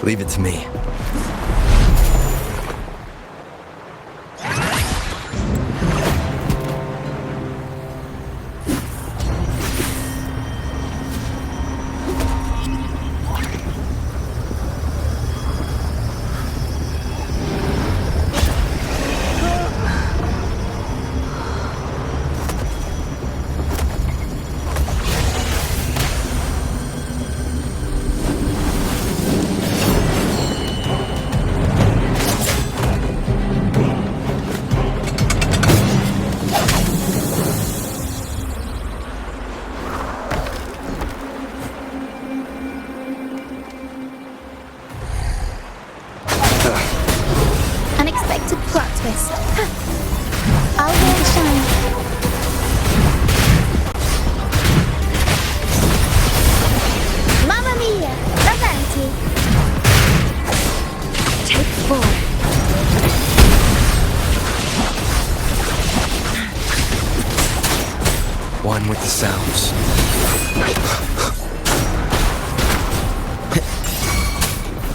Leave it to me. Unexpected plot twist. Ha! I'll go and shine. Mamma mia! Avanti! Take 4. One with the sounds.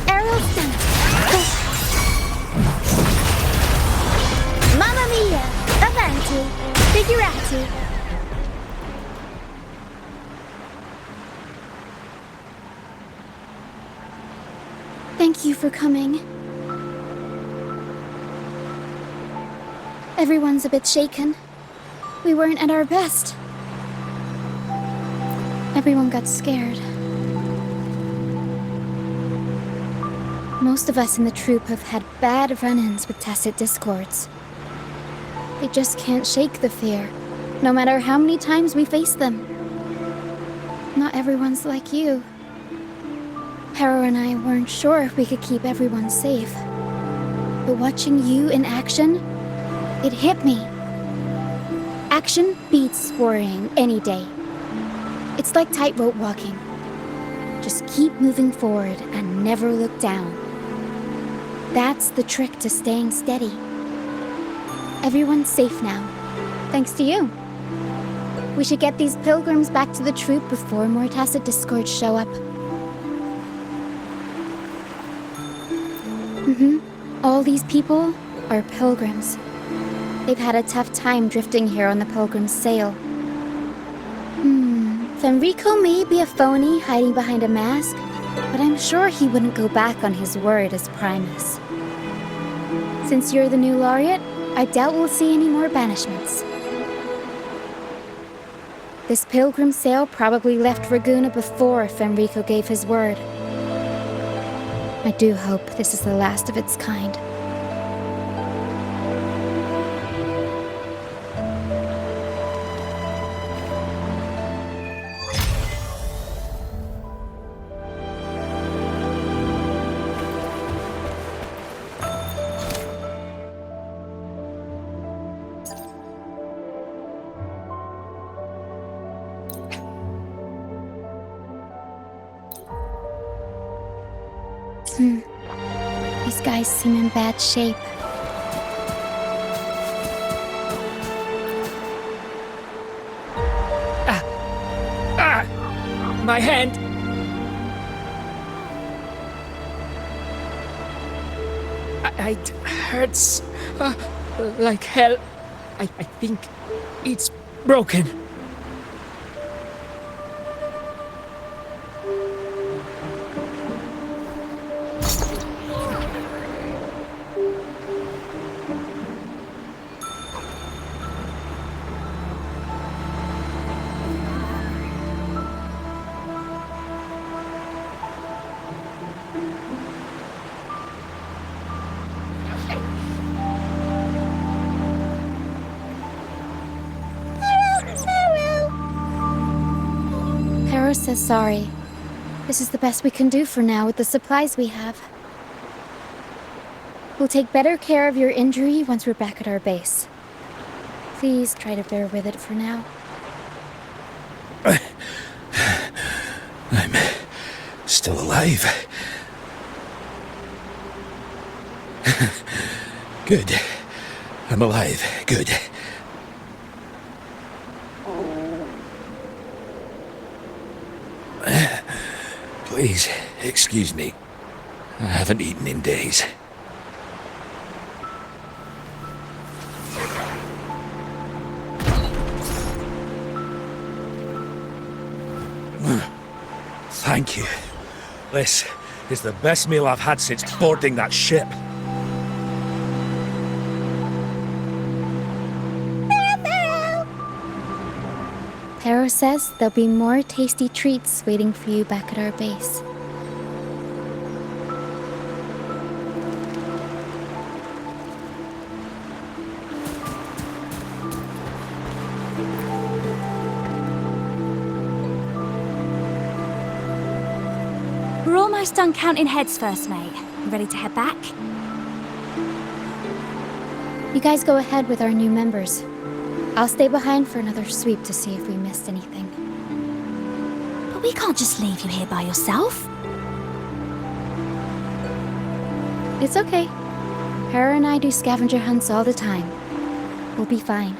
Aerial stunt. Mamma mia! Avanti! Figurati! Thank you for coming. Everyone's a bit shaken. We weren't at our best. Everyone got scared. Most of us in the troupe have had bad run-ins with tacit discords. They just can't shake the fear, no matter how many times we face them. Not everyone's like you. Harrow and I weren't sure if we could keep everyone safe. But watching you in action, it hit me. Action beats worrying any day. It's like tightrope walking. Just keep moving forward and never look down. That's the trick to staying steady. Everyone's safe now, thanks to you. We should get these pilgrims back to the troupe before more tacit discords show up. All these people are pilgrims. They've had a tough time drifting here on the Pilgrim's sail. Fenrico may be a phony hiding behind a mask, but I'm sure he wouldn't go back on his word as Primus. Since you're the new laureate, I doubt we'll see any more banishments. This pilgrim sail probably left Ragusa before Fenrico gave his word. I do hope this is the last of its kind. These guys seem in bad shape. My hand! It hurts like hell. I think it's broken. Harrow says sorry. This is the best we can do for now with the supplies we have. We'll take better care of your injury once we're back at our base. Please try to bear with it for now. I'm still alive. Good. I'm alive. Good. Please, excuse me. I haven't eaten in days. Thank you. This is the best meal I've had since boarding that ship. Pero says there'll be more tasty treats waiting for you back at our base. We're almost done counting heads first, mate. You ready to head back? You guys go ahead with our new members. I'll stay behind for another sweep to see if we missed anything. But we can't just leave you here by yourself. It's okay. Hera and I do scavenger hunts all the time. We'll be fine.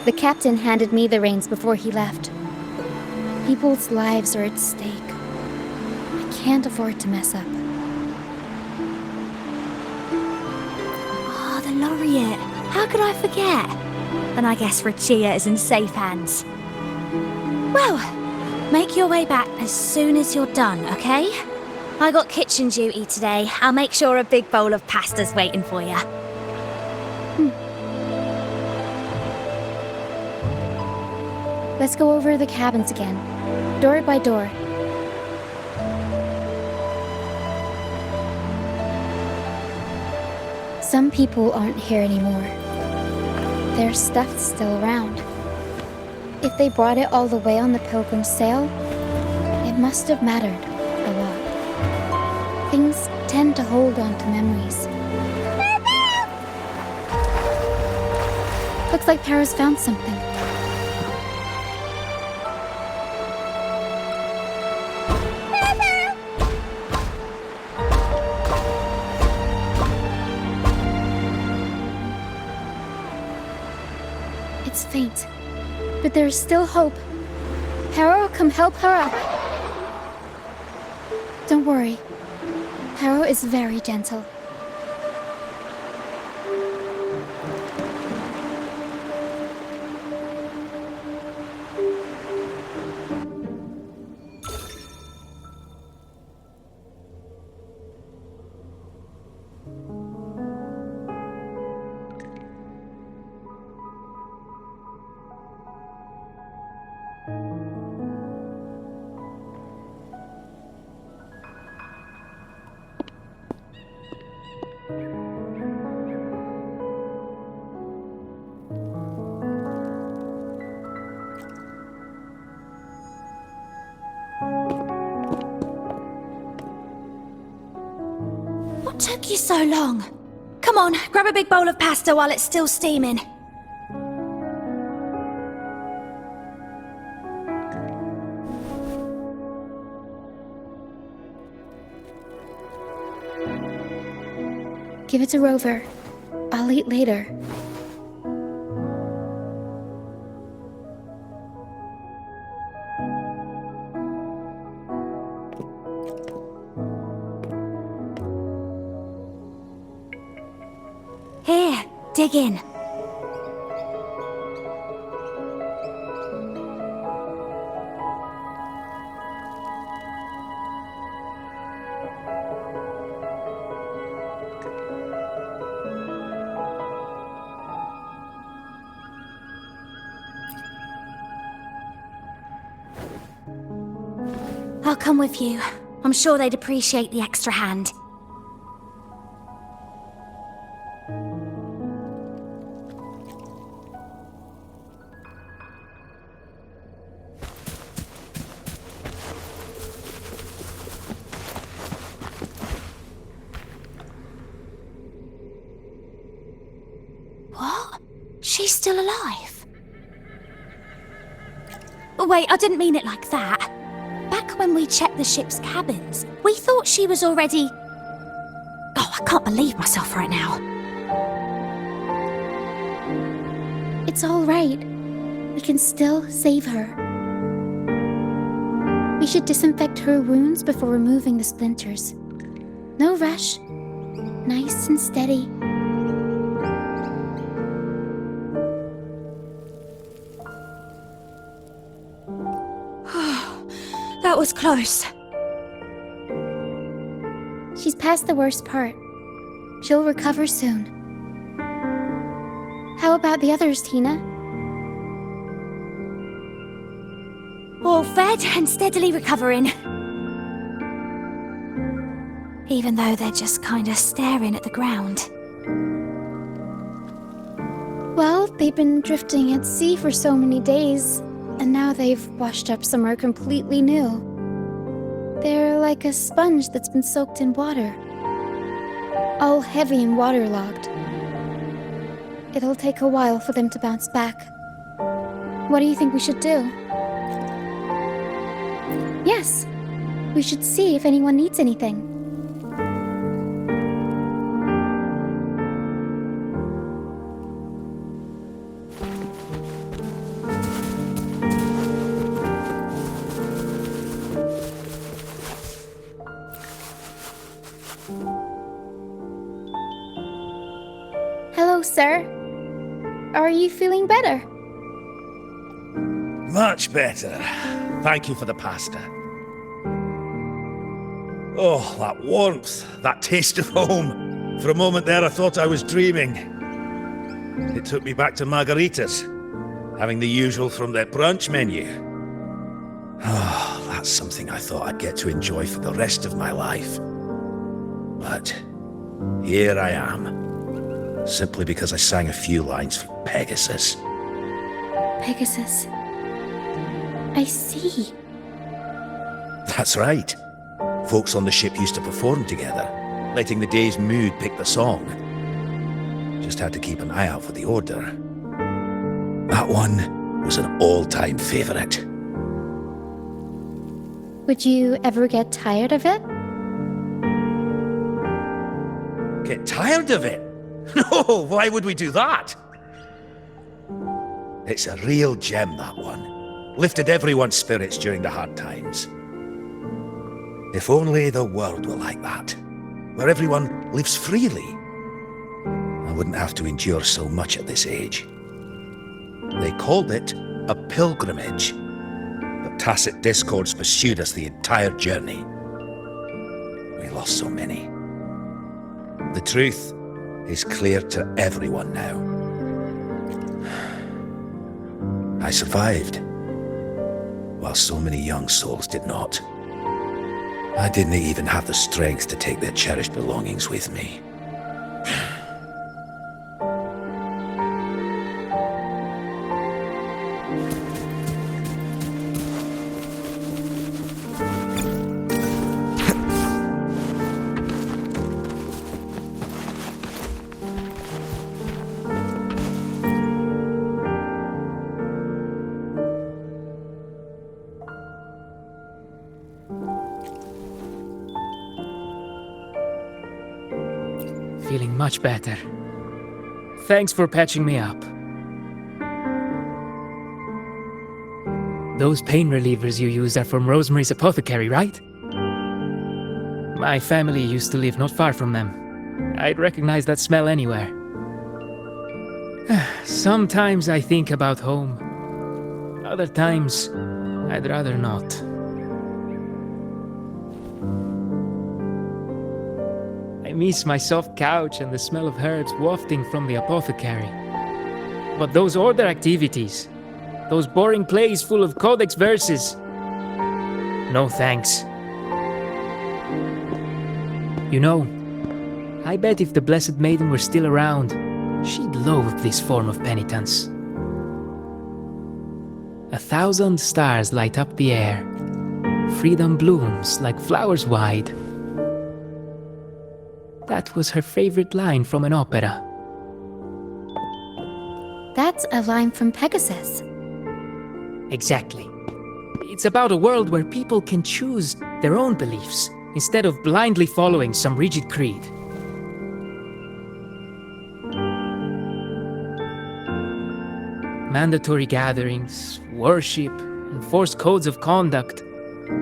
The captain handed me the reins before he left. People's lives are at stake. I can't afford to mess up. Oh, the Laureate. How could I forget? Then I guess Roccia is in safe hands. Well, make your way back as soon as you're done, okay? I got kitchen duty today. I'll make sure a big bowl of pasta's waiting for you. Let's go over the cabins again, door by door. Some people aren't here anymore. Their stuff's still around. If they brought it all the way on the Pilgrim's sail, it must have mattered a lot. Things tend to hold on to memories. Looks like Para's found something. It's faint, but there's still hope. Hera will come help her up. Don't worry. Hera is very gentle. What took you so long? Come on, grab a big bowl of pasta while it's still steaming. Give it to Rover. I'll eat later. Here, dig in. I'll come with you. I'm sure they'd appreciate the extra hand. What? She's still alive? Wait, I didn't mean it like that. Back when we checked the ship's cabins, we thought she was already... Oh, I can't believe myself right now. It's all right. We can still save her. We should disinfect her wounds before removing the splinters. No rush. Nice and steady. That was close. She's past the worst part. She'll recover soon. How about the others, Tina? All fed and steadily recovering. Even though they're just kinda staring at the ground. Well, they've been drifting at sea for so many days, and now they've washed up somewhere completely new. They're like a sponge that's been soaked in water. All heavy and waterlogged. It'll take a while for them to bounce back. What do you think we should do? Yes, we should see if anyone needs anything. Hello, sir. Are you feeling better? Much better. Thank you for the pasta. Oh, that warmth, that taste of home. For a moment there, I thought I was dreaming. It took me back to margaritas, having the usual from their brunch menu. Oh, that's something I thought I'd get to enjoy for the rest of my life. But here I am, simply because I sang a few lines for Pegasus. Pegasus. I see. That's right. Folks on the ship used to perform together, letting the day's mood pick the song. Just had to keep an eye out for the order. That one was an all-time favorite. Would you ever get tired of it? Get tired of it? No, why would we do that? It's a real gem, that one. Lifted everyone's spirits during the hard times. If only the world were like that, where everyone lives freely. I wouldn't have to endure so much at this age. They called it a pilgrimage, but tacit discords pursued us the entire journey. We lost so many. The truth is clear to everyone now. I survived, while so many young souls did not. I didn't even have the strength to take their cherished belongings with me. Feeling much better. Thanks for patching me up. Those pain relievers you used are from Rosemary's apothecary, right? My family used to live not far from them. I'd recognize that smell anywhere. Sometimes I think about home. Other times, I'd rather not. I miss my soft couch and the smell of herbs wafting from the apothecary. But those order activities, those boring plays full of codex verses, no thanks. You know, I bet if the Blessed Maiden were still around, she'd loathe this form of penitence. 1,000 stars light up the air. Freedom blooms like flowers wide. That was her favorite line from an opera. That's a line from Pegasus. Exactly. It's about a world where people can choose their own beliefs instead of blindly following some rigid creed. Mandatory gatherings, worship, enforced codes of conduct.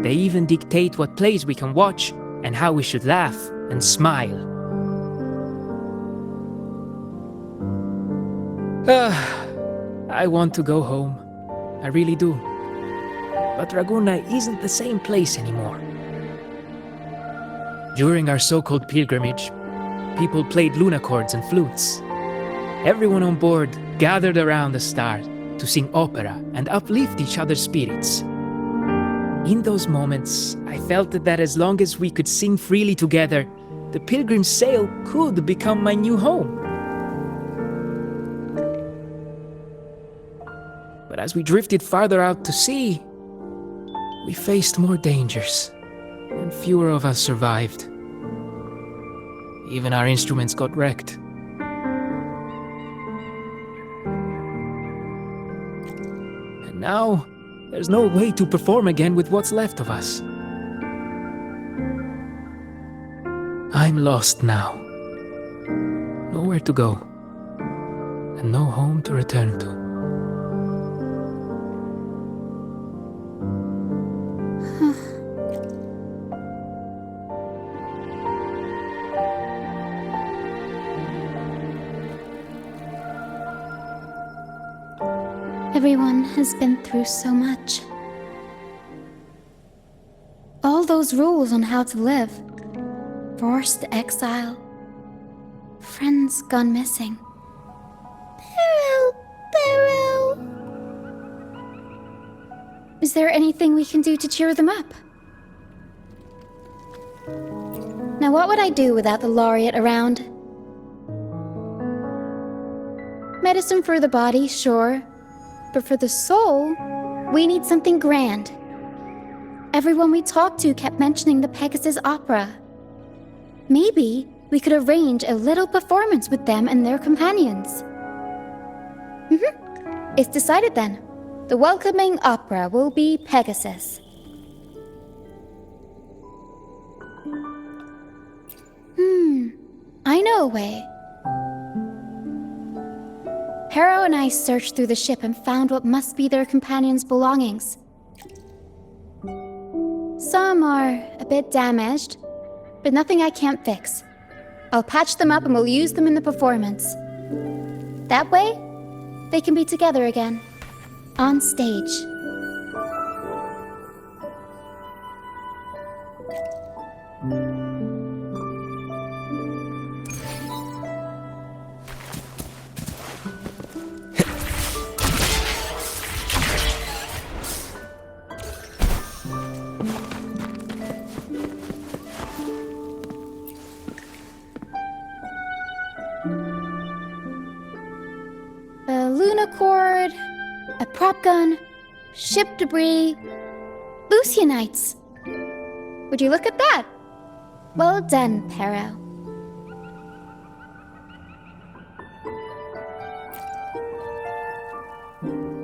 They even dictate what plays we can watch and how we should laugh. and smile. I want to go home. I really do. But Raguna isn't the same place anymore. During our so-called pilgrimage, people played lunacords and flutes. Everyone on board gathered around the star to sing opera and uplift each other's spirits. In those moments, I felt that as long as we could sing freely together, the pilgrim's sail could become my new home. But as we drifted farther out to sea, we faced more dangers, and fewer of us survived. Even our instruments got wrecked. And now, there's no way to perform again with what's left of us. I'm lost now. Nowhere to go, and no home to return to. Everyone has been through so much. All those rules on how to live. Forced exile. Friends gone missing. Barrow. Is there anything we can do to cheer them up? Now what would I do without the laureate around? Medicine for the body, sure. But for the soul, we need something grand. Everyone we talked to kept mentioning the Pegasus Opera. Maybe we could arrange a little performance with them and their companions. It's decided then. The welcoming opera will be Pegasus. I know a way. Harrow and I searched through the ship and found what must be their companions' belongings. Some are a bit damaged, but nothing I can't fix. I'll patch them up and we'll use them in the performance. That way, they can be together again, on stage. Cord, a prop gun, ship debris, Lucianites. Would you look at that? Well done, Pero.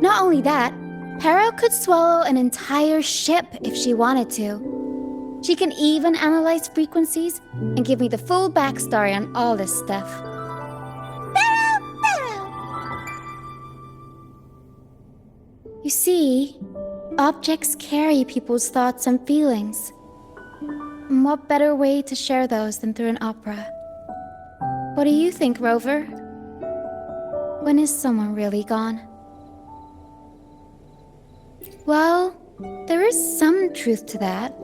Not only that, Pero could swallow an entire ship if she wanted to. She can even analyze frequencies and give me the full backstory on all this stuff. You see, objects carry people's thoughts and feelings. And what better way to share those than through an opera? What do you think, Rover? When is someone really gone? Well, there is some truth to that.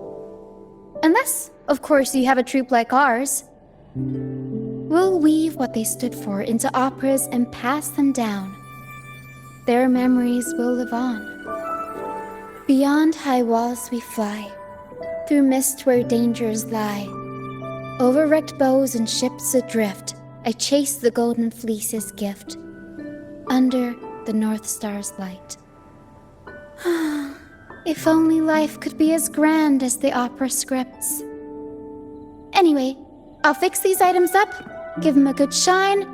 Unless, of course, you have a troupe like ours. We'll weave what they stood for into operas and pass them down. Their memories will live on. Beyond high walls we fly, through mist where dangers lie. Over wrecked bows and ships adrift, I chase the golden fleece's gift, under the North Star's light. If only life could be as grand as the opera scripts. Anyway, I'll fix these items up, give them a good shine,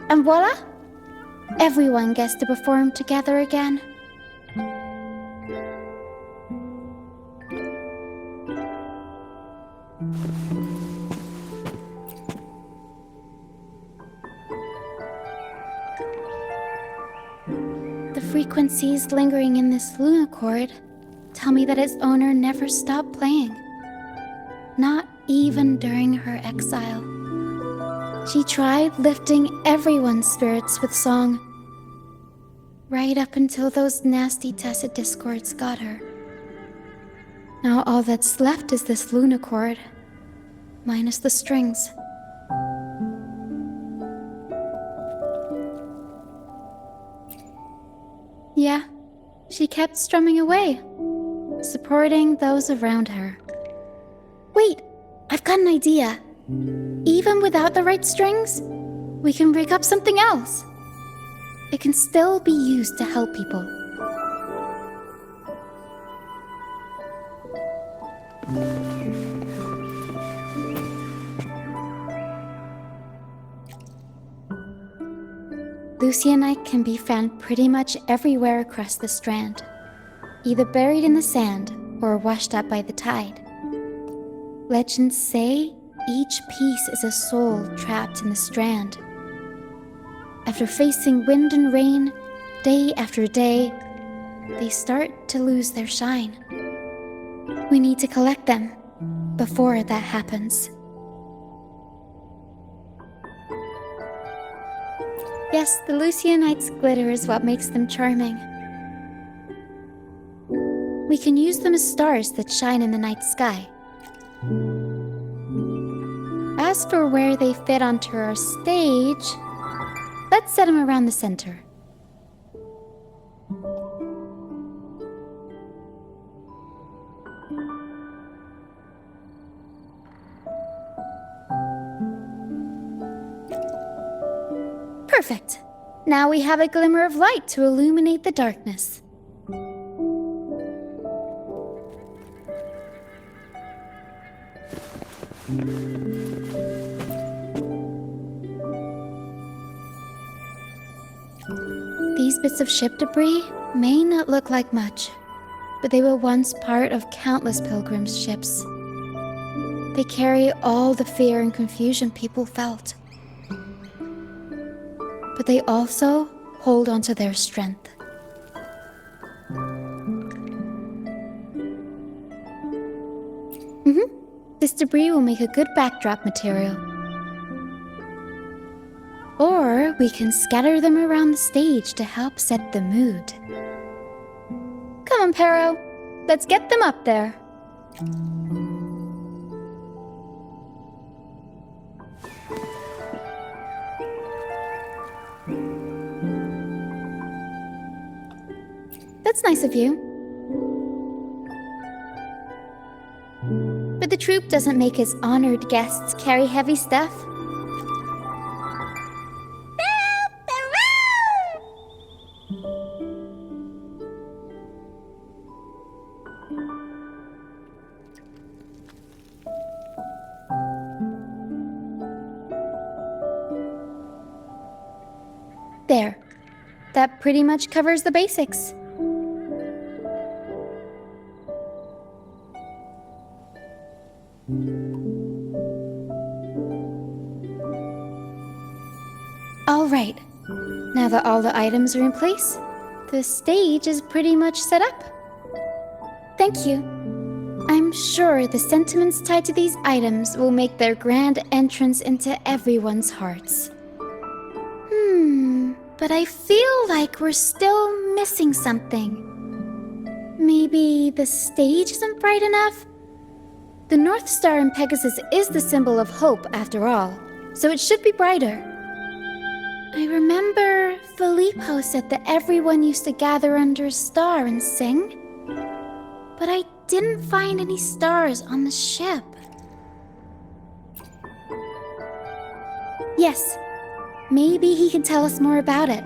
and voila! Everyone gets to perform together again. The frequencies lingering in this lunacord tell me that its owner never stopped playing. Not even during her exile. She tried lifting everyone's spirits with song, right up until those nasty tacit discords got her. Now all that's left is this lunicord, minus the strings. Yeah, she kept strumming away, supporting those around her. Wait, I've got an idea. Even without the right strings, we can rig up something else. It can still be used to help people. Lucianite can be found pretty much everywhere across the strand, either buried in the sand or washed up by the tide. Legends say each piece is a soul trapped in the strand. After facing wind and rain, day after day, they start to lose their shine. We need to collect them before that happens. Yes, the Lucianite's glitter is what makes them charming. We can use them as stars that shine in the night sky. As for where they fit onto our stage, let's set them around the center. Perfect. Now we have a glimmer of light to illuminate the darkness. These bits of ship debris may not look like much, but they were once part of countless pilgrims' ships. They carry all the fear and confusion people felt. But they also hold onto their strength. This debris will make a good backdrop material. Or we can scatter them around the stage to help set the mood. Come on, Pero. Let's get them up there. That's nice of you. But the troupe doesn't make its honored guests carry heavy stuff. There. That pretty much covers the basics. All right. Now that all the items are in place, the stage is pretty much set up. Thank you. I'm sure the sentiments tied to these items will make their grand entrance into everyone's hearts. But I feel like we're still missing something. Maybe the stage isn't bright enough? The North Star in Pegasus is the symbol of hope, after all, so it should be brighter. I remember Filippo said that everyone used to gather under a star and sing, but I didn't find any stars on the ship. Yes, maybe he can tell us more about it.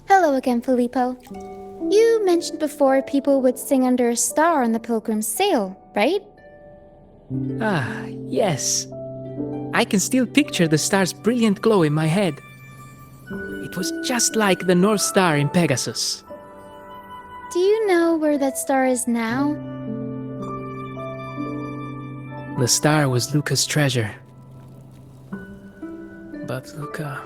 Hello again, Filippo. You mentioned before people would sing under a star on the Pilgrim's Sail, right? Ah, yes. I can still picture the star's brilliant glow in my head. It was just like the North Star in Pegasus. Do you know where that star is now? The star was Luca's treasure. But Luca...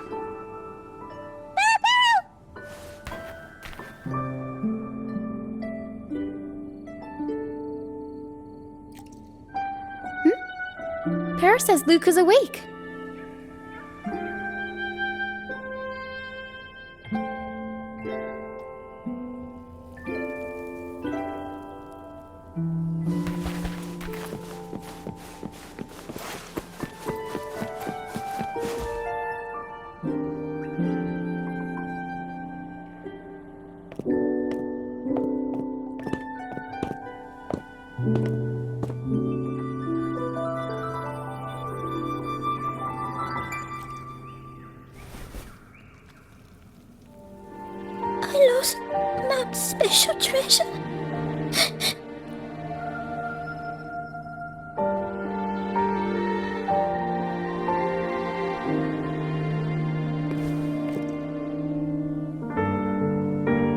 Pero says Luke is awake. I lost Map's special treasure.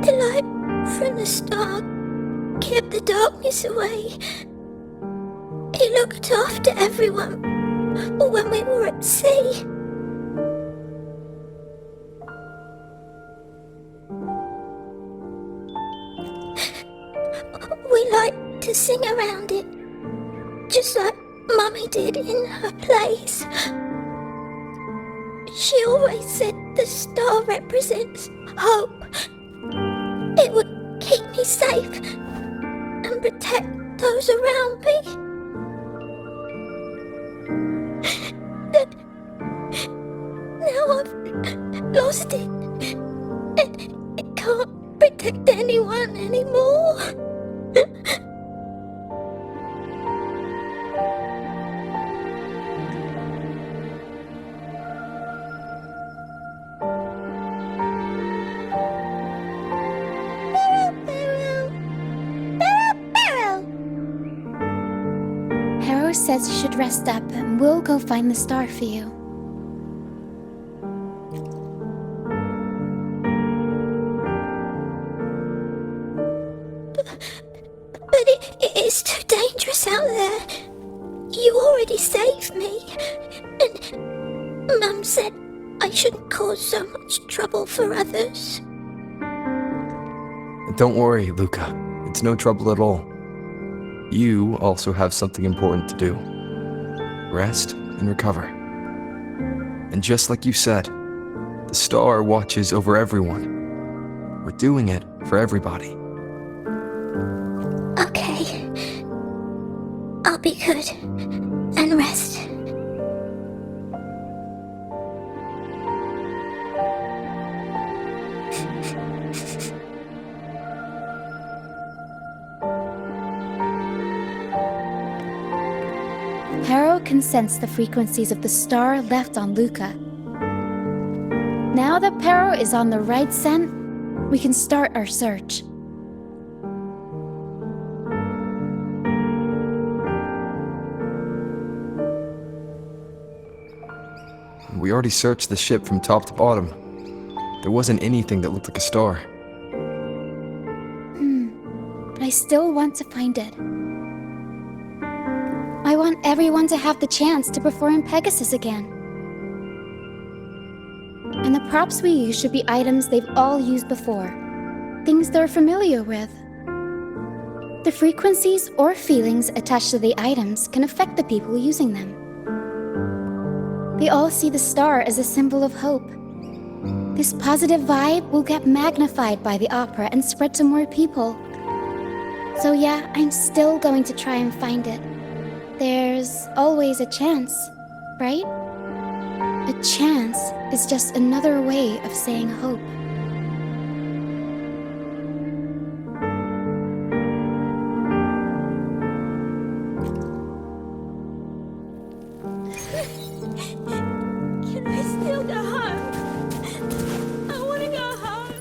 The light from the star kept the darkness away. It looked after everyone when we were at sea. We liked to sing around it, just like Mummy did in her plays. She always said the star represents hope. It would keep me safe and protect those around me. Then, now I've lost it, and it can't protect anyone anymore. Pero says you should rest up and we'll go find the star for you. But it is too dangerous out there. You already saved me. And Mum said I shouldn't cause so much trouble for others. Don't worry, Luca. It's no trouble at all. You also have something important to do. Rest and recover. And just like you said, the star watches over everyone. We're doing it for everybody. Okay. I'll be good and rest. Pero can sense the frequencies of the star left on Luca. Now that Pero is on the right scent, we can start our search. We already searched the ship from top to bottom. There wasn't anything that looked like a star. But I still want to find it. I want everyone to have the chance to perform in Pegasus again. And the props we use should be items they've all used before. Things they're familiar with. The frequencies or feelings attached to the items can affect the people using them. They all see the star as a symbol of hope. This positive vibe will get magnified by the opera and spread to more people. So yeah, I'm still going to try and find it. There's always a chance, right? A chance is just another way of saying hope. Can I still go home? I want to go home.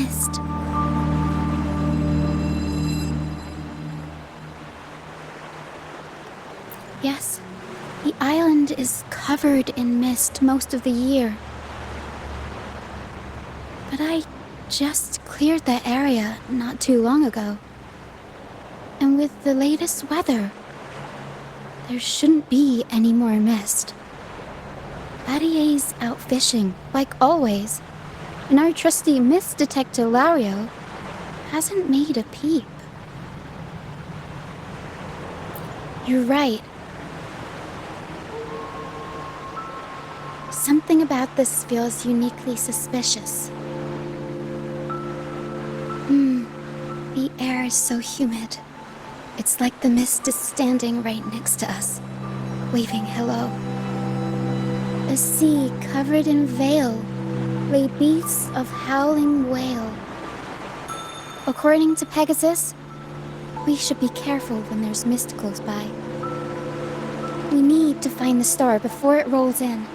mist. Yes, the island is covered in mist most of the year. But I just cleared that area not too long ago. And with the latest weather, there shouldn't be any more mist. Battier's out fishing, like always, and our trusty mist detector Lario hasn't made a peep. You're right. Something about this feels uniquely suspicious. The air is so humid. It's like the mist is standing right next to us, waving hello. The sea covered in veil lay beasts of howling whale. According to Pegasus, we should be careful when there's mist close by. We need to find the star before it rolls in.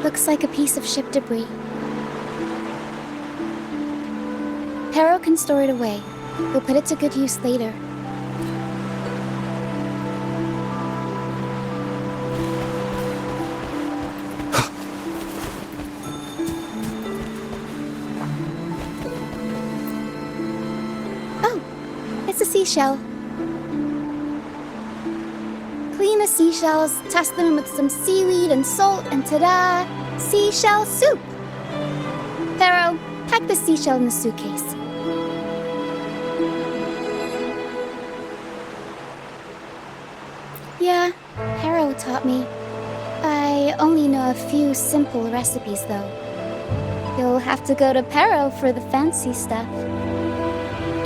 Looks like a piece of ship debris. Pero can store it away. We'll put it to good use later. Oh, it's a seashell. Clean the seashells, toss them in with some seaweed and salt, and ta-da! Seashell soup! Pero, pack the seashell in the suitcase. Yeah, Pero taught me. I only know a few simple recipes, though. You'll have to go to Pero for the fancy stuff.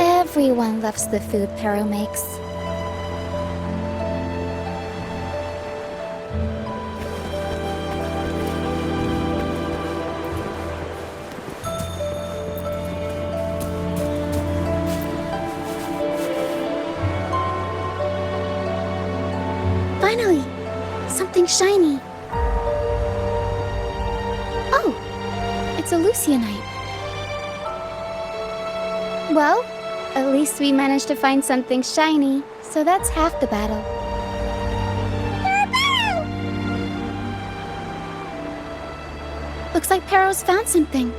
Everyone loves the food Pero makes. Finally! Something shiny! Oh! It's a Lucianite. Well, at least we managed to find something shiny, so that's half the battle. Looks like Pero's found something.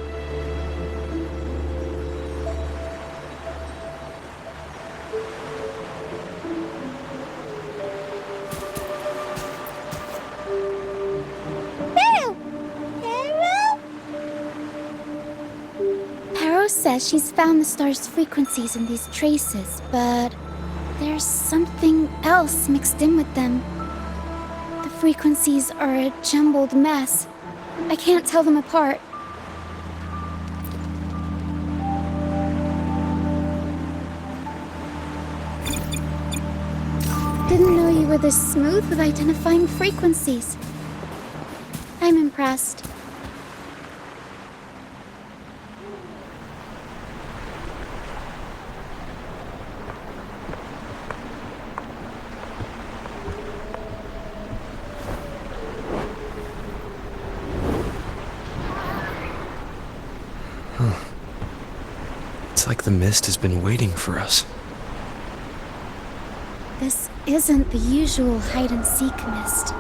Says she's found the star's frequencies in these traces, but there's something else mixed in with them. The frequencies are a jumbled mess. I can't tell them apart. Didn't know you were this smooth with identifying frequencies. I'm impressed. It's like the mist has been waiting for us. This isn't the usual hide-and-seek mist.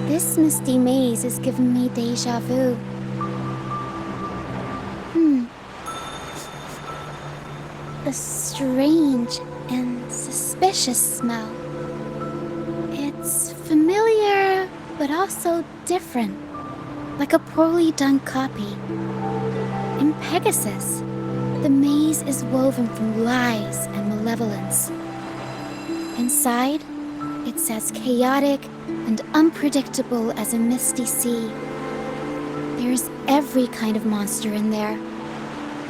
This misty maze is giving me deja vu. A strange and suspicious smell. It's familiar, but also different, like a poorly done copy. In Pegasus, the maze is woven from lies and malevolence. Inside, It's as chaotic and unpredictable as a misty sea. There's every kind of monster in there.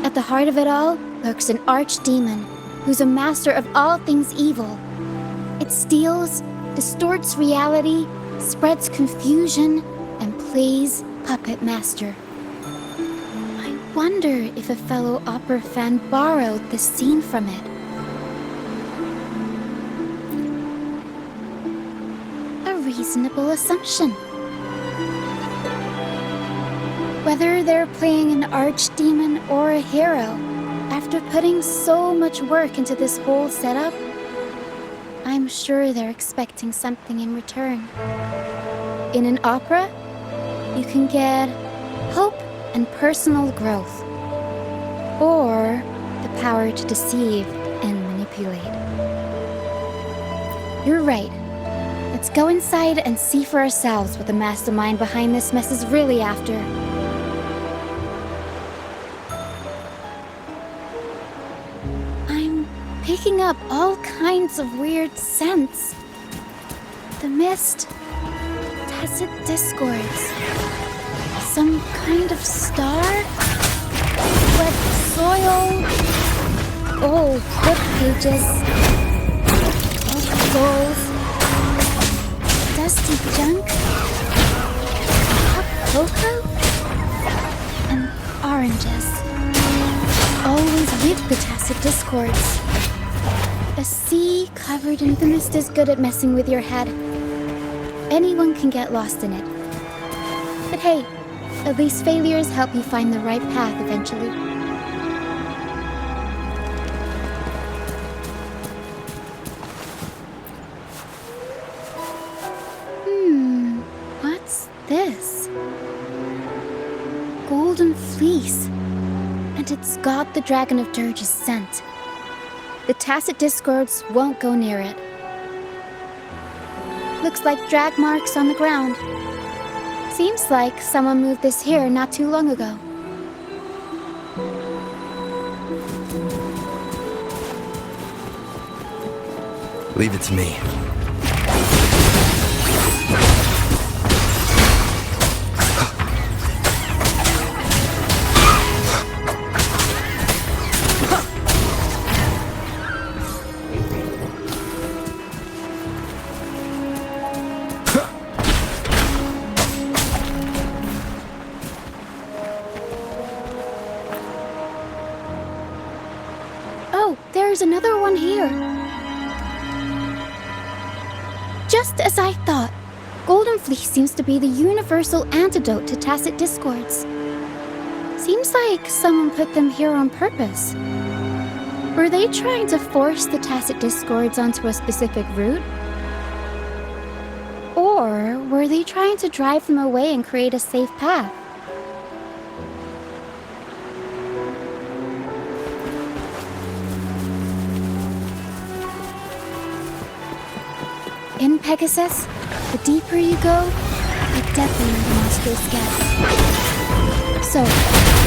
At the heart of it all lurks an archdemon who's a master of all things evil. It steals, distorts reality, spreads confusion, and plays puppet master. I wonder if a fellow opera fan borrowed this scene from it. A reasonable assumption. Whether they're playing an archdemon or a hero, after putting so much work into this whole setup, I'm sure they're expecting something in return. In an opera, you can get hope and personal growth, or the power to deceive and manipulate. You're right. Let's go inside and see for ourselves what the mastermind behind this mess is really after. I'm picking up all kinds of weird scents. The mist, tacit discords, some kind of star, wet soil, old book pages, old souls, dusty junk, hot cocoa, and oranges. Always with the tacit discords. A sea covered in the mist is good at messing with your head. Anyone can get lost in it. But hey, at least failures help you find the right path eventually. What's this? Golden fleece. And it's got the Dragon of Dirge's scent. The tacit discords won't go near it. Looks like drag marks on the ground. Seems like someone moved this here not too long ago. Leave it to me. Oh, there's another one here. Just as I thought, Golden Fleece seems to be the universal antidote to tacit discords. Seems like someone put them here on purpose. Were they trying to force the tacit discords onto a specific route? Or were they trying to drive them away and create a safe path? In Pegasus, the deeper you go, the deadlier the monsters get. So,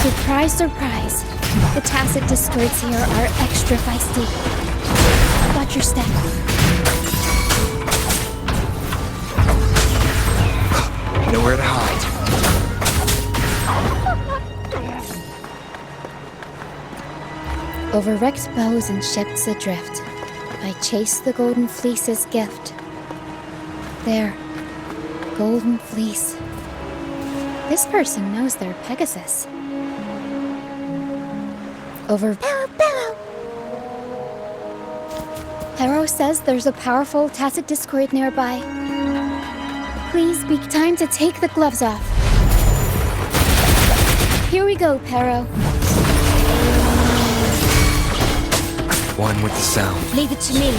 surprise, surprise, the tacit discords here are extra feisty. Watch your step. Nowhere to hide. Over wrecked bows and ships adrift, I chase the Golden Fleece's gift. There, Golden Fleece. This person knows their Pegasus. Over Pero! Pero says there's a powerful tacit discord nearby. Please be time to take the gloves off. Here we go, Pero. One with the sound. Leave it to me.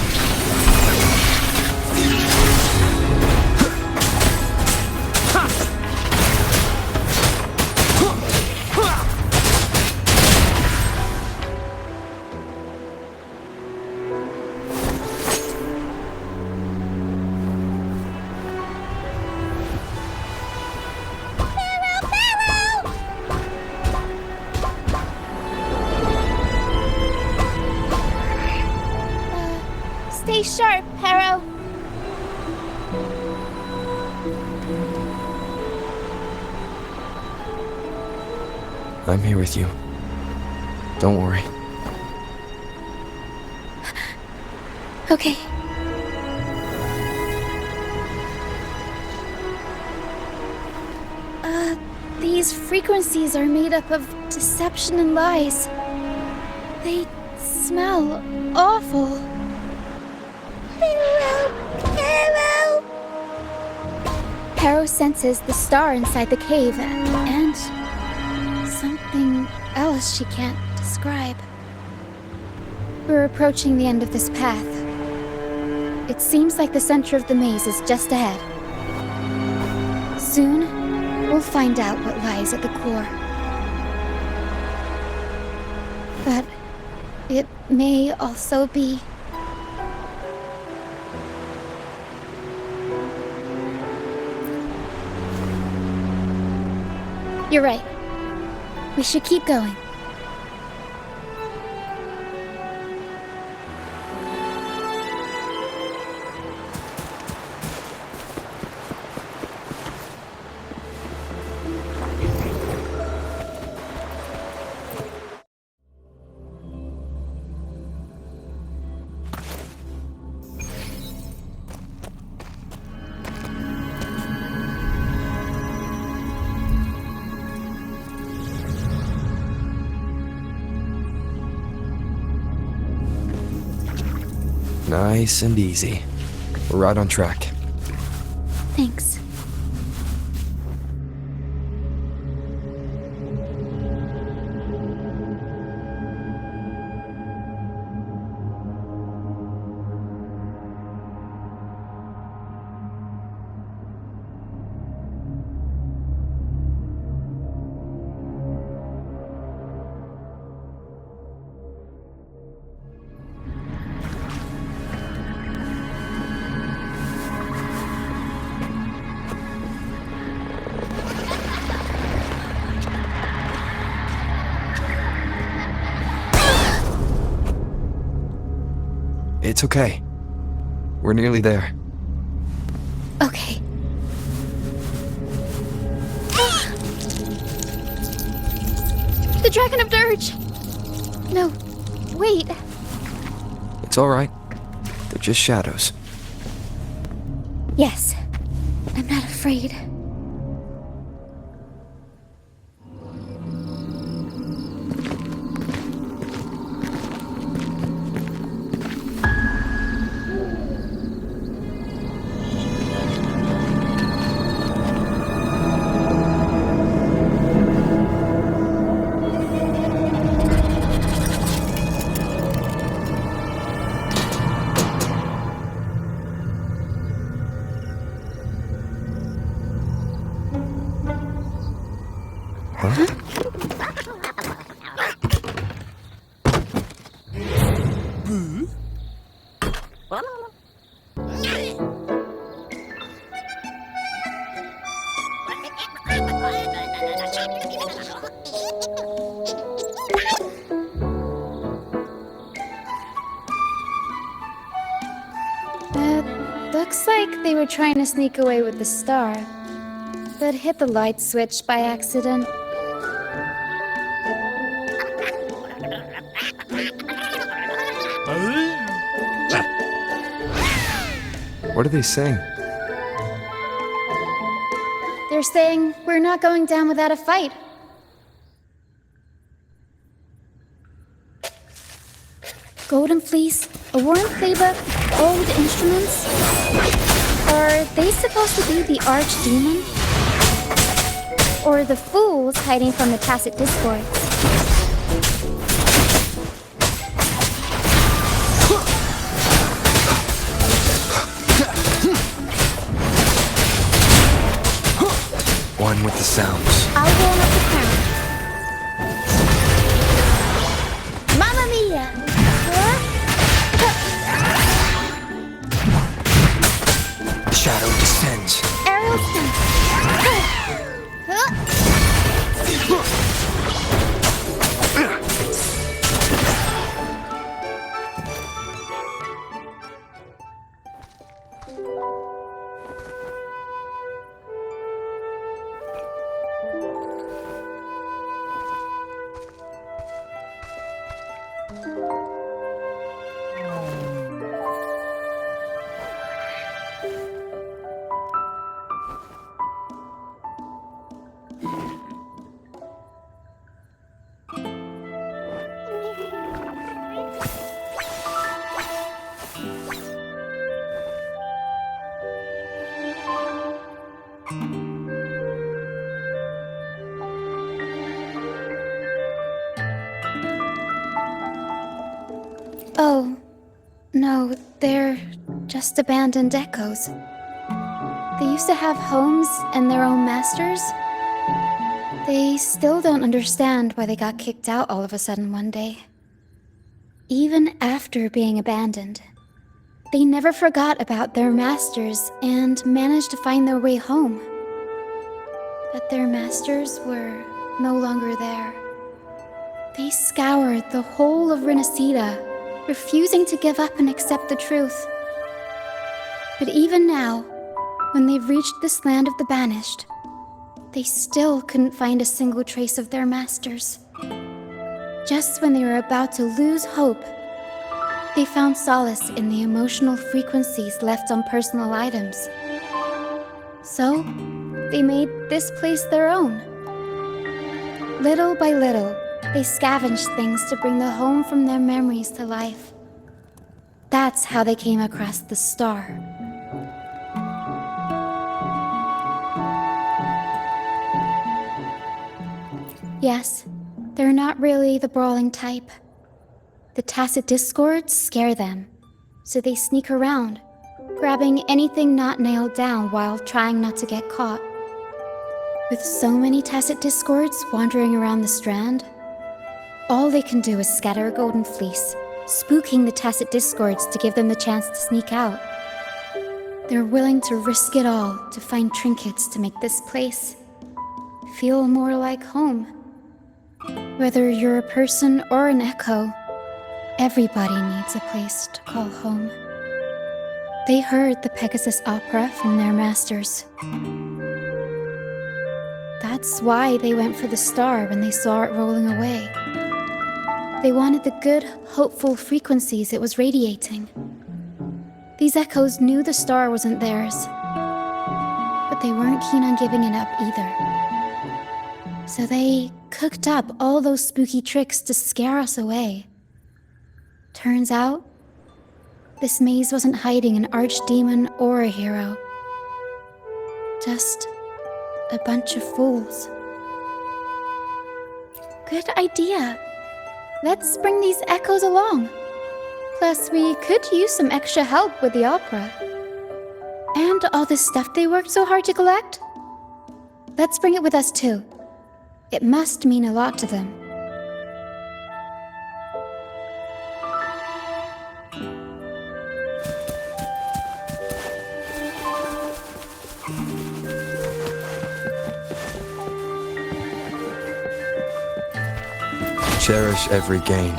Stay sharp, Pero. I'm here with you. Don't worry. Okay. These frequencies are made up of deception and lies. They smell awful. Harrow senses the star inside the cave and something else she can't describe. We're approaching the end of this path. It seems like the center of the maze is just ahead. Soon, we'll find out what lies at the core. But it may also be... You're right. We should keep going. Nice and easy. We're right on track. Thanks. It's okay. We're nearly there. Okay. The Dragon of Dirge! No, wait. It's alright. They're just shadows. Yes, I'm not afraid. Looks like they were trying to sneak away with the star, but hit the light switch by accident. What are they saying? They're saying we're not going down without a fight. Golden Fleece, a worn playbook, old instruments. Are they supposed to be the archdemon? Or the fools hiding from the tacit discords? One with the sounds. I'll warm up the crown. Mamma mia! The shadow descends. Aerial sense. just abandoned echoes. They used to have homes and their own masters. They still don't understand why they got kicked out all of a sudden one day. Even after being abandoned, they never forgot about their masters and managed to find their way home. But their masters were no longer there. They scoured the whole of Renacida, refusing to give up and accept the truth. But even now, when they've reached this land of the banished, they still couldn't find a single trace of their masters. Just when they were about to lose hope, they found solace in the emotional frequencies left on personal items. So, they made this place their own. Little by little, they scavenged things to bring the home from their memories to life. That's how they came across the star. Yes, they're not really the brawling type. The tacit discords scare them, so they sneak around, grabbing anything not nailed down while trying not to get caught. With so many tacit discords wandering around the strand, all they can do is scatter a golden fleece, spooking the tacit discords to give them the chance to sneak out. They're willing to risk it all to find trinkets to make this place feel more like home. Whether you're a person or an echo, everybody needs a place to call home. They heard the Pegasus opera from their masters. That's why they went for the star when they saw it rolling away. They wanted the good, hopeful frequencies it was radiating. These echoes knew the star wasn't theirs, but they weren't keen on giving it up either. So they cooked up all those spooky tricks to scare us away. Turns out, this maze wasn't hiding an archdemon or a hero. Just a bunch of fools. Good idea. Let's bring these echoes along. Plus, we could use some extra help with the opera. And all this stuff they worked so hard to collect? Let's bring it with us too. It must mean a lot to them. Cherish every gain.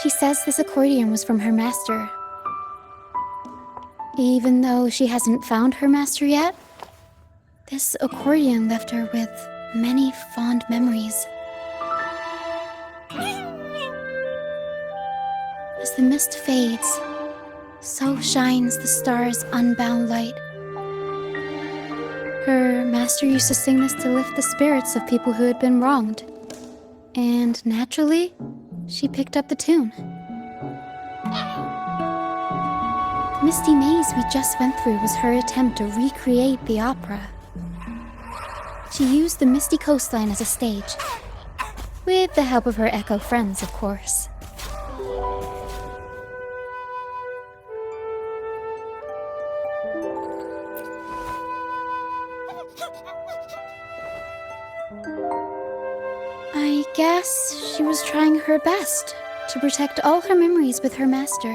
She says this accordion was from her master. Even though she hasn't found her master yet, this accordion left her with many fond memories. As the mist fades, so shines the star's unbound light. Her master used to sing this to lift the spirits of people who had been wronged. And naturally, she picked up the tune. The misty maze we just went through was her attempt to recreate the opera. She used the misty coastline as a stage, with the help of her echo friends, of course. I guess she was trying her best to protect all her memories with her master.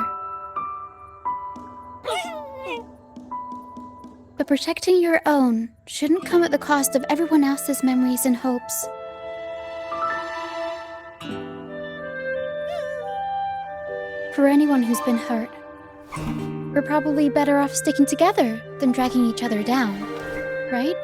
But protecting your own shouldn't come at the cost of everyone else's memories and hopes. For anyone who's been hurt, we're probably better off sticking together than dragging each other down, right?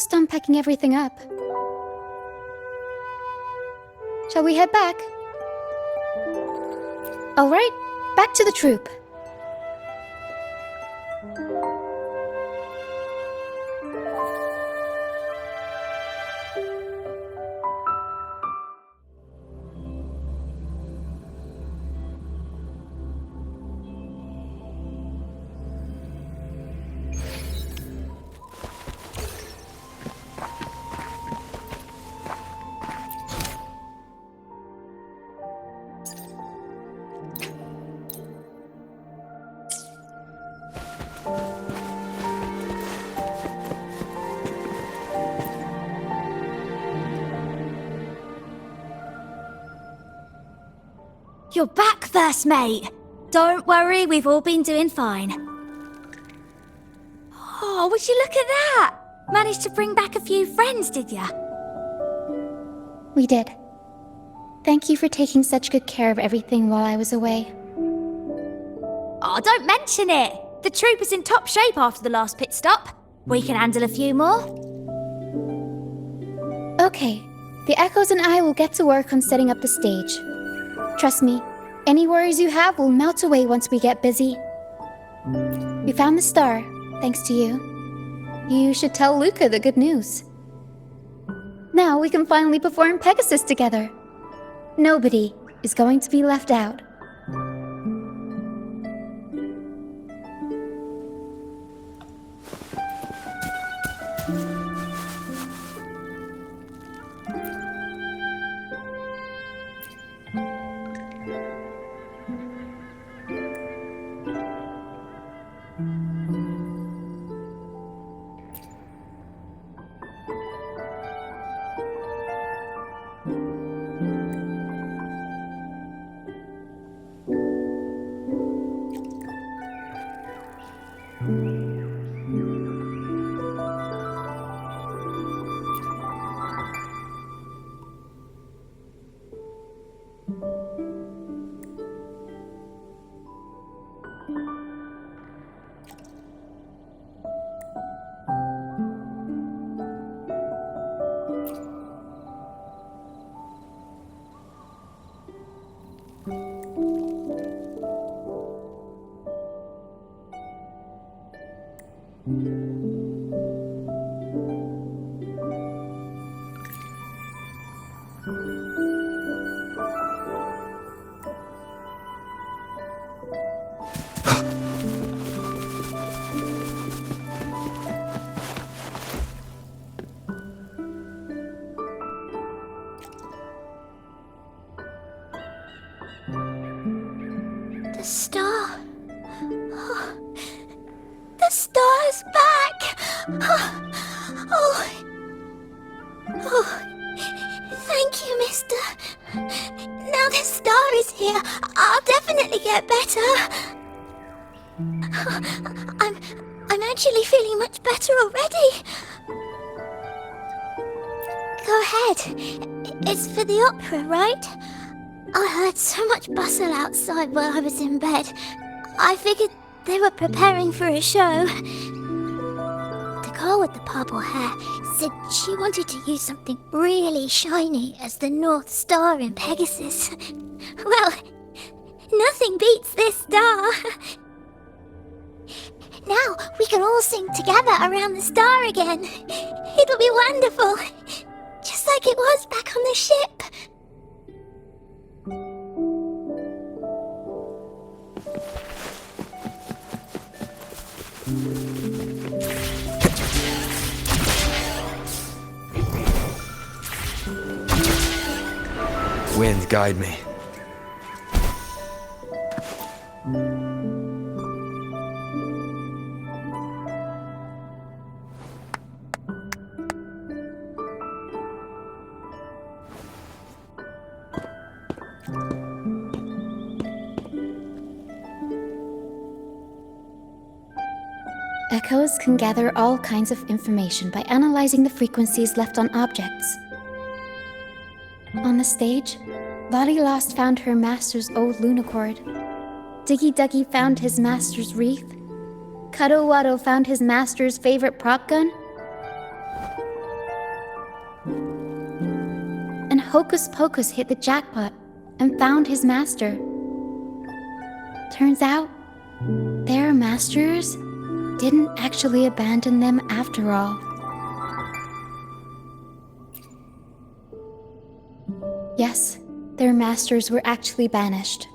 almost done packing everything up. Shall we head back? All right, back to the troop. You're back, first mate. Don't worry, we've all been doing fine. Oh, would you look at that? Managed to bring back a few friends, did ya? We did. Thank you for taking such good care of everything while I was away. Oh, don't mention it. The troop is in top shape after the last pit stop. We can handle a few more. Okay, the Echoes and I will get to work on setting up the stage. Trust me, any worries you have will melt away once we get busy. We found the star, thanks to you. You should tell Luca the good news. Now we can finally perform Pegasus together. Nobody is going to be left out. The star. Oh, the star's back. Oh. Thank you, mister. Now the star is here, I'll definitely get better. I'm actually feeling much better already. Go ahead. It's for the opera, right? I heard so much bustle outside while I was in bed. I figured they were preparing for a show. The girl with the purple hair said she wanted to use something really shiny as the North Star in Pegasus. Well, nothing beats this star. Now we can all sing together around the star again. It'll be wonderful. Just like it was back on the ship. Wind, guide me. Echoes can gather all kinds of information by analyzing the frequencies left on objects. On the stage, Lottie Lost found her master's old lunicord. Diggy Duggy found his master's wreath. Cuddle Waddle found his master's favorite prop gun. Hocus Pocus hit the jackpot and found his master. Turns out, their masters didn't actually abandon them after all. Yes, their masters were actually banished.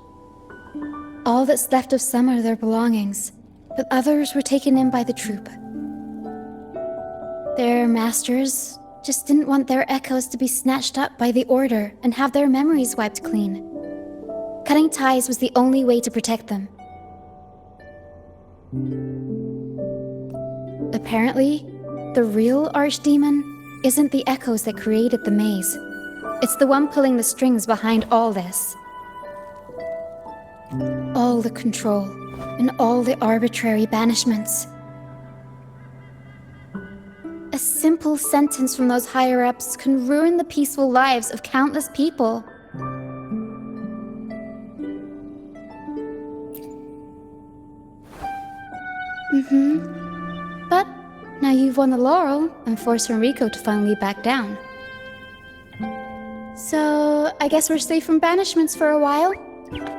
All that's left of some are their belongings, but others were taken in by the troop. Their masters just didn't want their echoes to be snatched up by the Order and have their memories wiped clean. Cutting ties was the only way to protect them. Apparently, the real Archdemon isn't the echoes that created the maze. It's the one pulling the strings behind all this. All the control, and all the arbitrary banishments. A simple sentence from those higher-ups can ruin the peaceful lives of countless people. But now you've won the laurel and forced Enrico to finally back down. So, I guess we're safe from banishments for a while,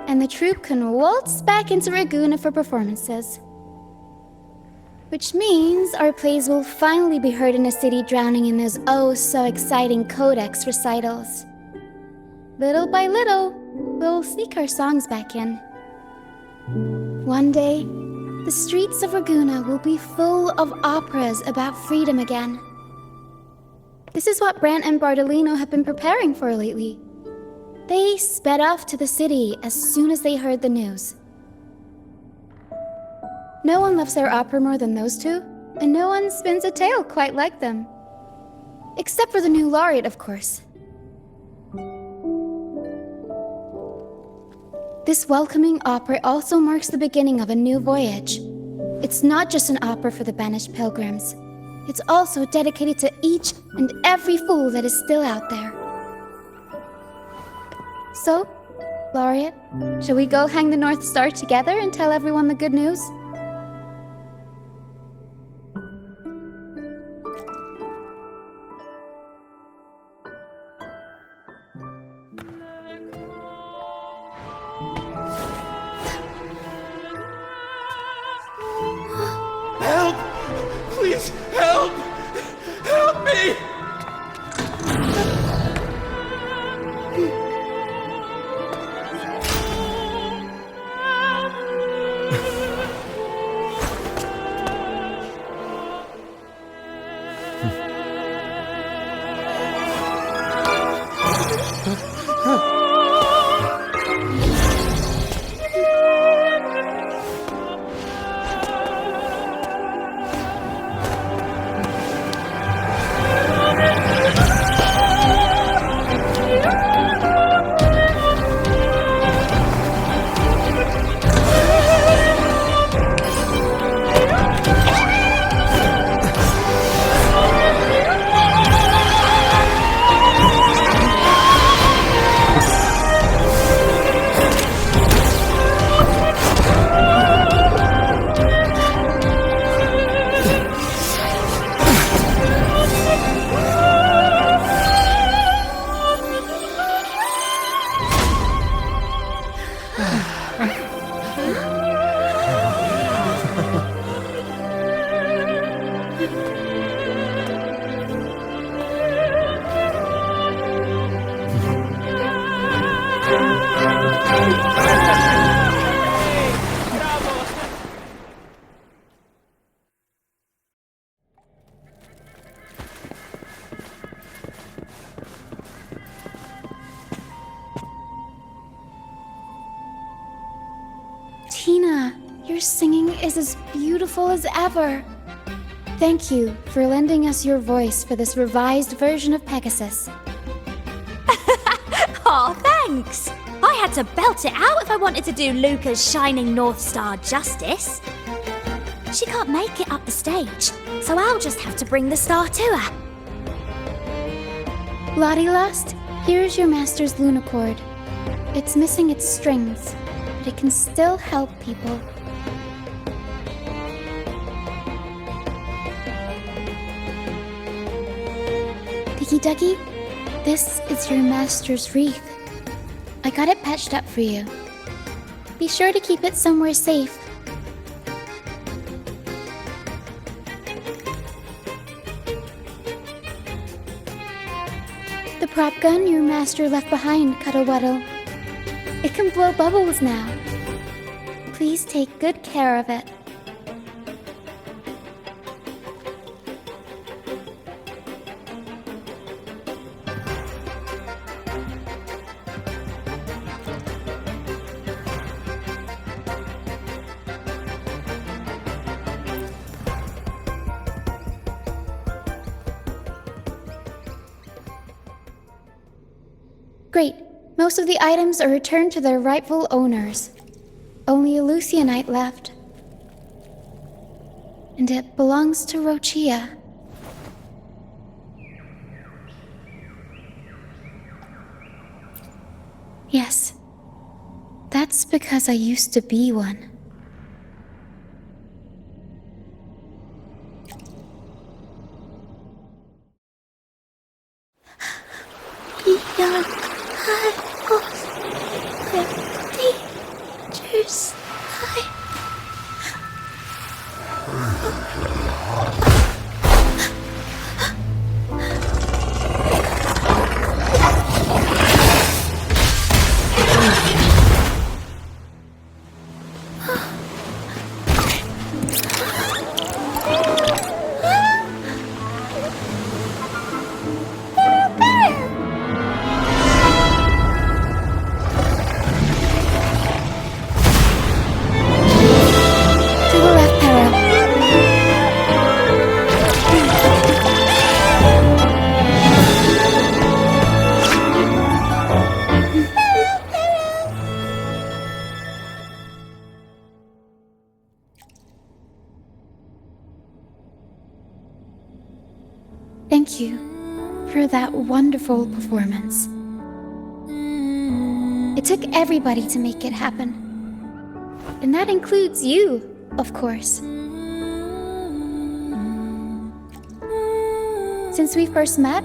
and the troupe can waltz back into Ragusa for performances. Which means our plays will finally be heard in a city drowning in those oh-so-exciting codex recitals. Little by little, we'll sneak our songs back in. One day, the streets of Ragusa will be full of operas about freedom again. This is what Brant and Bardolino have been preparing for lately. They sped off to the city as soon as they heard the news. No one loves their opera more than those two, and no one spins a tale quite like them. Except for the new laureate, of course. This welcoming opera also marks the beginning of a new voyage. It's not just an opera for the banished pilgrims. It's also dedicated to each and every fool that is still out there. So, Laureate, shall we go hang the North Star together and tell everyone the good news? Help! Please, help! Help me! Tina, your singing is as beautiful as ever. Thank you for lending us your voice for this revised version of Pegasus. Aw, thanks! I had to belt it out if I wanted to do Luca's Shining North Star justice. She can't make it up the stage, so I'll just have to bring the star to her. Lottie Lust, here's your master's Lunacord. It's missing its strings, but it can still help people. Diggy Duggy, This is your master's wreath. I got it patched up for you. Be sure to keep it somewhere safe. The prop gun your master left behind, Cuddlewaddle. It can blow bubbles now. Please take good care of it. Great. Most of the items are returned to their rightful owners. Only a Lucianite left. And it belongs to Roccia. Yes. That's because I used to be one. Beyond high teachers. Thank you for that wonderful performance. It took everybody to make it happen. And that includes you, of course. Since we first met,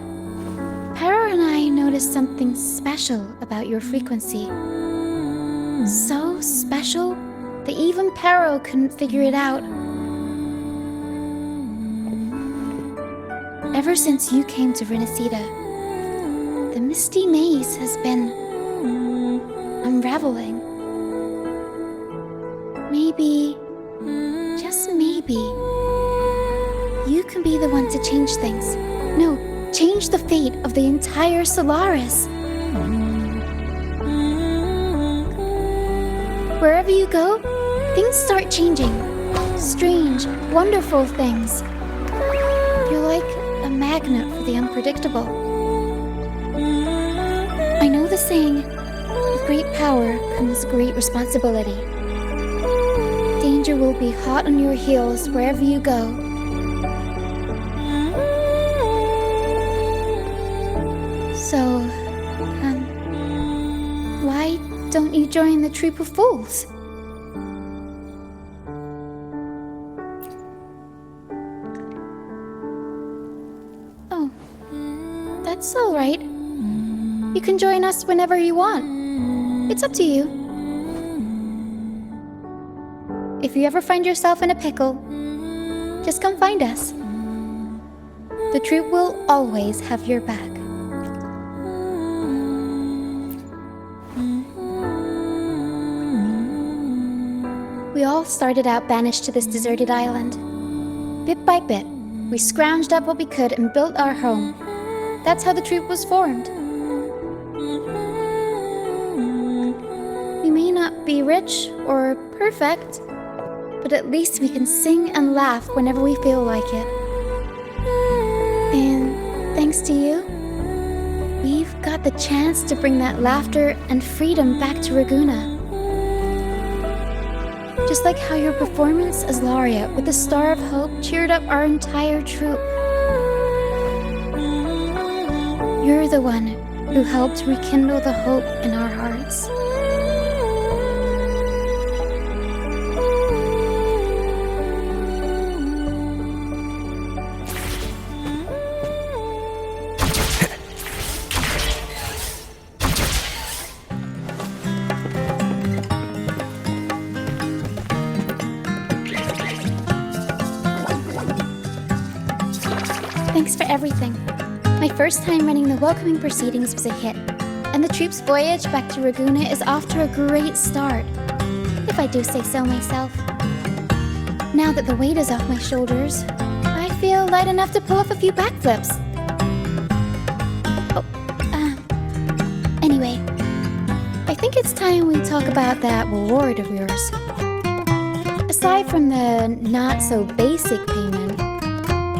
Pero and I noticed something special about your frequency. So special that even Pero couldn't figure it out. Ever since you came to Renacida, the misty maze has been unraveling. Maybe, just maybe, you can be the one to change things. No, change the fate of the entire Solaris. Wherever you go, things start changing. Strange, wonderful things. You're like a magnet for the unpredictable. I know the saying, with great power comes great responsibility. Danger will be hot on your heels wherever you go. So, why don't you join the troop of fools? Oh, that's all right. You can join us whenever you want. It's up to you. If you ever find yourself in a pickle, just come find us. The troop will always have your back. We all started out banished to this deserted island. Bit by bit, we scrounged up what we could and built our home. That's how the troop was formed. We may not be rich or perfect, but at least we can sing and laugh whenever we feel like it. And thanks to you, we've got the chance to bring that laughter and freedom back to Ragusa. Just like how your performance as Laureate with the Star of Hope cheered up our entire troop. You're the one who helped rekindle the hope in our hearts. Thanks for everything. My first time running the welcoming proceedings was a hit, and the troop's voyage back to Raguna is off to a great start, if I do say so myself. Now that the weight is off my shoulders, I feel light enough to pull off a few backflips. Anyway, I think it's time we talk about that reward of yours. Aside from the not-so-basic payment,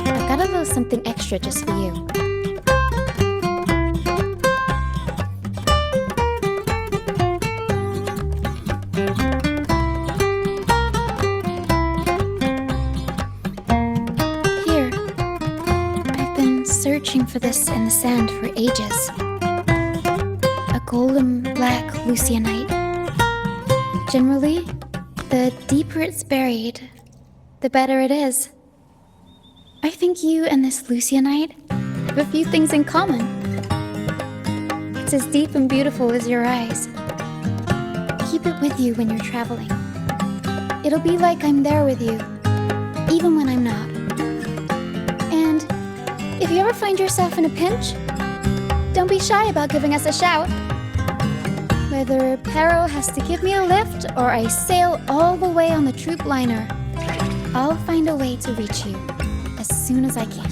I've got a little something extra just for you. Here. I've been searching for this in the sand for ages. A golden black Lucianite. Generally, the deeper it's buried, the better it is. I think you and this Lucianite have a few things in common. It's as deep and beautiful as your eyes. Keep it with you when you're traveling. It'll be like I'm there with you, even when I'm not. And if you ever find yourself in a pinch, don't be shy about giving us a shout. Whether Pero has to give me a lift or I sail all the way on the troop liner, I'll find a way to reach you as soon as I can.